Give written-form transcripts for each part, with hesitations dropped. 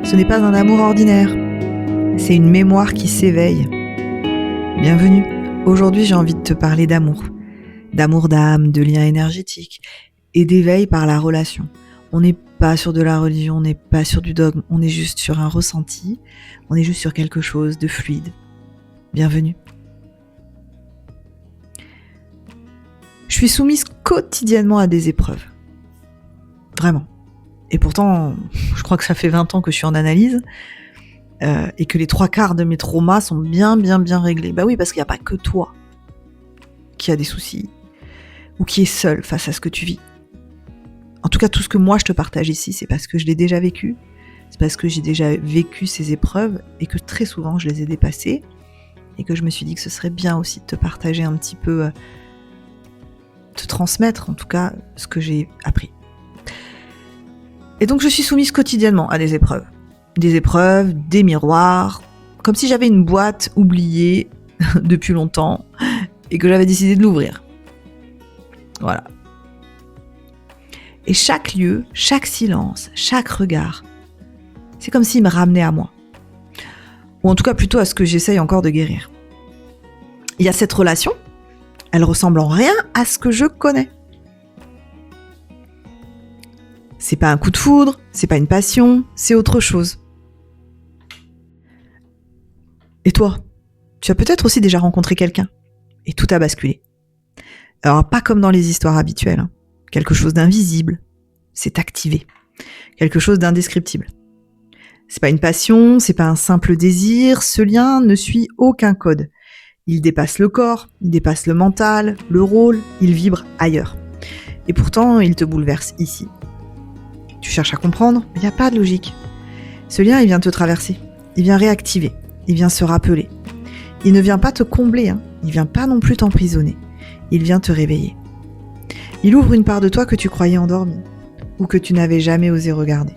Ce n'est pas un amour ordinaire, c'est une mémoire qui s'éveille. Bienvenue. Aujourd'hui, j'ai envie de te parler d'amour. D'amour d'âme, de lien énergétique et d'éveil par la relation. On n'est pas sur de la religion, on n'est pas sur du dogme, on est juste sur un ressenti, on est juste sur quelque chose de fluide. Bienvenue. Je suis soumise quotidiennement à des épreuves. Vraiment. Et pourtant, je crois que ça fait 20 ans que je suis en analyse et que les 3/4 de mes traumas sont bien réglés. Bah oui, parce qu'il n'y a pas que toi qui a des soucis ou qui est seul face à ce que tu vis. En tout cas, tout ce que moi je te partage ici, c'est parce que je l'ai déjà vécu, c'est parce que j'ai déjà vécu ces épreuves et que très souvent je les ai dépassées et que je me suis dit que ce serait bien aussi de te partager un petit peu, te transmettre en tout cas ce que j'ai appris. Et donc je suis soumise quotidiennement à des épreuves, des miroirs, comme si j'avais une boîte oubliée depuis longtemps et que j'avais décidé de l'ouvrir. Voilà. Et chaque lieu, chaque silence, chaque regard, c'est comme s'il me ramenait à moi. Ou en tout cas plutôt à ce que j'essaye encore de guérir. Il y a cette relation, elle ressemble en rien à ce que je connais. C'est pas un coup de foudre, c'est pas une passion, c'est autre chose. Et toi, tu as peut-être aussi déjà rencontré quelqu'un et tout a basculé. Alors pas comme dans les histoires habituelles, hein. Quelque chose d'invisible s'est activé, quelque chose d'indescriptible. C'est pas une passion, c'est pas un simple désir, ce lien ne suit aucun code. Il dépasse le corps, il dépasse le mental, le rôle, il vibre ailleurs. Et pourtant, il te bouleverse ici. Tu cherches à comprendre, mais il n'y a pas de logique. Ce lien, il vient te traverser, il vient réactiver, il vient se rappeler. Il ne vient pas te combler, il vient pas non plus t'emprisonner, il vient te réveiller. Il ouvre une part de toi que tu croyais endormie, ou que tu n'avais jamais osé regarder.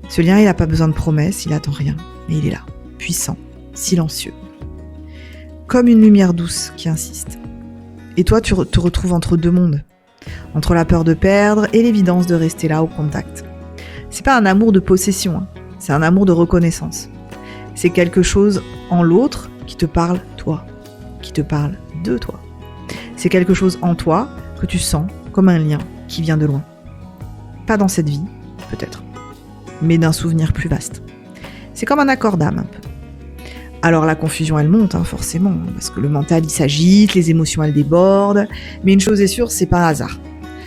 Ce lien, il n'a pas besoin de promesses, il attend rien, mais il est là, puissant, silencieux. Comme une lumière douce qui insiste. Et toi, tu te retrouves entre deux mondes. Entre la peur de perdre et l'évidence de rester là au contact. C'est pas un amour de possession, c'est un amour de reconnaissance. C'est quelque chose en l'autre qui te parle toi, qui te parle de toi. C'est quelque chose en toi que tu sens comme un lien qui vient de loin. Pas dans cette vie, peut-être, mais d'un souvenir plus vaste. C'est comme un accord d'âme un peu. Alors la confusion elle monte forcément, parce que le mental il s'agite, les émotions elles débordent, mais une chose est sûre, c'est pas un hasard.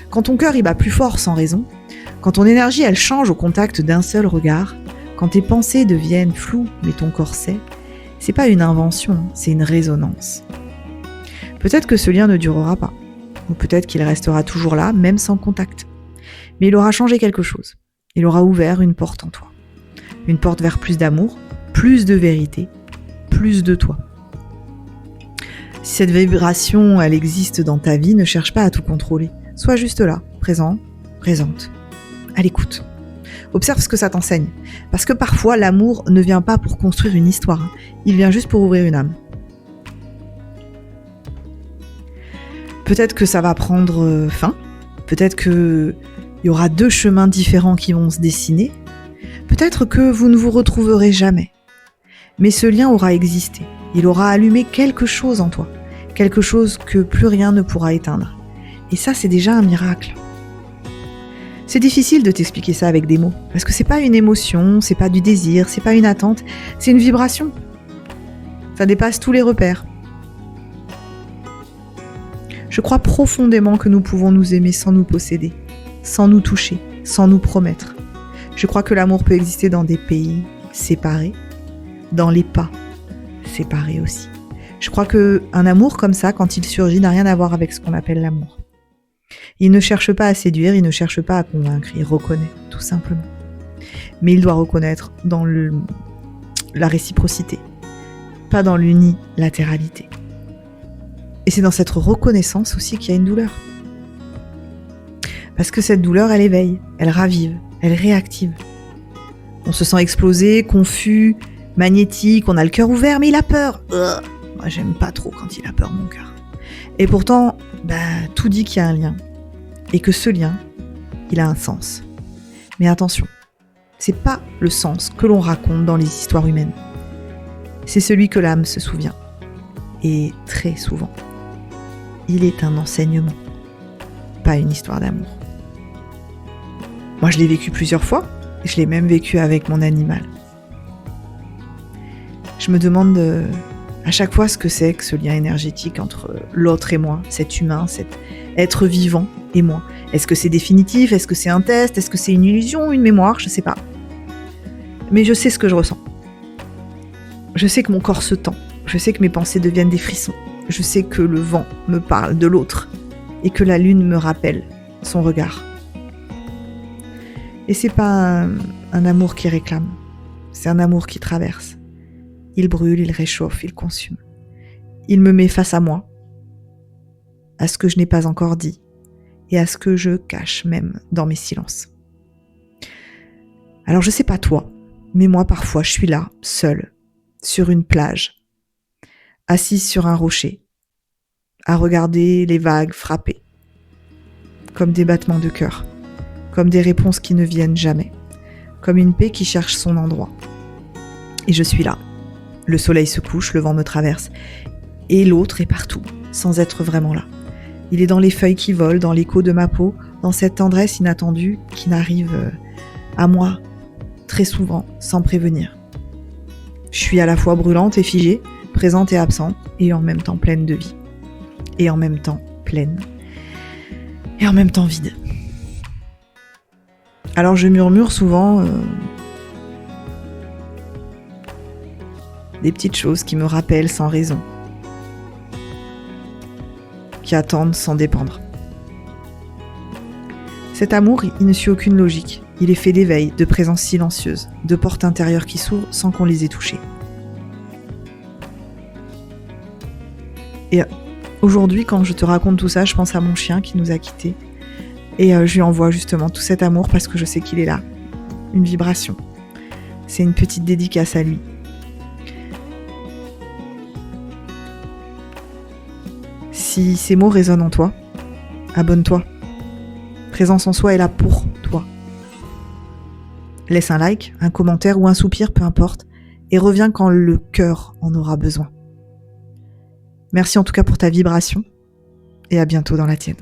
Quand ton cœur il bat plus fort sans raison, quand ton énergie elle change au contact d'un seul regard, quand tes pensées deviennent floues mais ton corps sait, c'est pas une invention, c'est une résonance. Peut-être que ce lien ne durera pas, ou peut-être qu'il restera toujours là, même sans contact. Mais il aura changé quelque chose, il aura ouvert une porte en toi. Une porte vers plus d'amour, plus de vérité, plus de toi. Si cette vibration, elle existe dans ta vie, ne cherche pas à tout contrôler. Sois juste là, présent, présente, à l'écoute. Observe ce que ça t'enseigne. Parce que parfois, l'amour ne vient pas pour construire une histoire. Il vient juste pour ouvrir une âme. Peut-être que ça va prendre fin. Peut-être qu'il y aura 2 chemins différents qui vont se dessiner. Peut-être que vous ne vous retrouverez jamais. Mais ce lien aura existé, il aura allumé quelque chose en toi, quelque chose que plus rien ne pourra éteindre. Et ça, c'est déjà un miracle. C'est difficile de t'expliquer ça avec des mots, parce que c'est pas une émotion, c'est pas du désir, c'est pas une attente, c'est une vibration. Ça dépasse tous les repères. Je crois profondément que nous pouvons nous aimer sans nous posséder, sans nous toucher, sans nous promettre. Je crois que l'amour peut exister dans des pays séparés, dans les pas séparés aussi. Je crois qu'un amour comme ça, quand il surgit, n'a rien à voir avec ce qu'on appelle l'amour. Il ne cherche pas à séduire, il ne cherche pas à convaincre, il reconnaît, tout simplement. Mais il doit reconnaître dans la réciprocité, pas dans l'unilatéralité. Et c'est dans cette reconnaissance aussi qu'il y a une douleur. Parce que cette douleur, elle éveille, elle ravive, elle réactive. On se sent explosé, confus, magnétique, on a le cœur ouvert, mais il a peur. Moi, j'aime pas trop quand il a peur, mon cœur. Et pourtant, tout dit qu'il y a un lien. Et que ce lien, il a un sens. Mais attention, c'est pas le sens que l'on raconte dans les histoires humaines. C'est celui que l'âme se souvient. Et très souvent, il est un enseignement, pas une histoire d'amour. Moi, je l'ai vécu plusieurs fois, et je l'ai même vécu avec mon animal. Je me demande à chaque fois ce que c'est que ce lien énergétique entre l'autre et moi, cet humain, cet être vivant et moi. Est-ce que c'est définitif? Est-ce que c'est un test? Est-ce que c'est une illusion, une mémoire? Je sais pas. Mais je sais ce que je ressens. Je sais que mon corps se tend. Je sais que mes pensées deviennent des frissons. Je sais que le vent me parle de l'autre et que la lune me rappelle son regard. Et c'est pas un amour qui réclame, c'est un amour qui traverse. Il brûle, il réchauffe, il consume. Il me met face à moi, à ce que je n'ai pas encore dit et à ce que je cache même dans mes silences. Alors je sais pas toi, mais moi parfois je suis là, seule, sur une plage, assise sur un rocher, à regarder les vagues frapper, comme des battements de cœur, comme des réponses qui ne viennent jamais, comme une paix qui cherche son endroit. Et je suis là. Le soleil se couche, le vent me traverse, et l'autre est partout, sans être vraiment là. Il est dans les feuilles qui volent, dans l'écho de ma peau, dans cette tendresse inattendue qui n'arrive à moi très souvent, sans prévenir. Je suis à la fois brûlante et figée, présente et absente, et en même temps pleine de vie. Et en même temps pleine. Et en même temps vide. Alors je murmure souvent des petites choses qui me rappellent sans raison, qui attendent sans dépendre. Cet amour, il ne suit aucune logique. Il est fait d'éveil, de présence silencieuse, de portes intérieures qui s'ouvrent sans qu'on les ait touchées. Et aujourd'hui, quand je te raconte tout ça, je pense à mon chien qui nous a quittés. Et je lui envoie justement tout cet amour parce que je sais qu'il est là. Une vibration. C'est une petite dédicace à lui. Si ces mots résonnent en toi, abonne-toi. Présence en soi est là pour toi. Laisse un like, un commentaire ou un soupir, peu importe, et reviens quand le cœur en aura besoin. Merci en tout cas pour ta vibration, et à bientôt dans la tienne.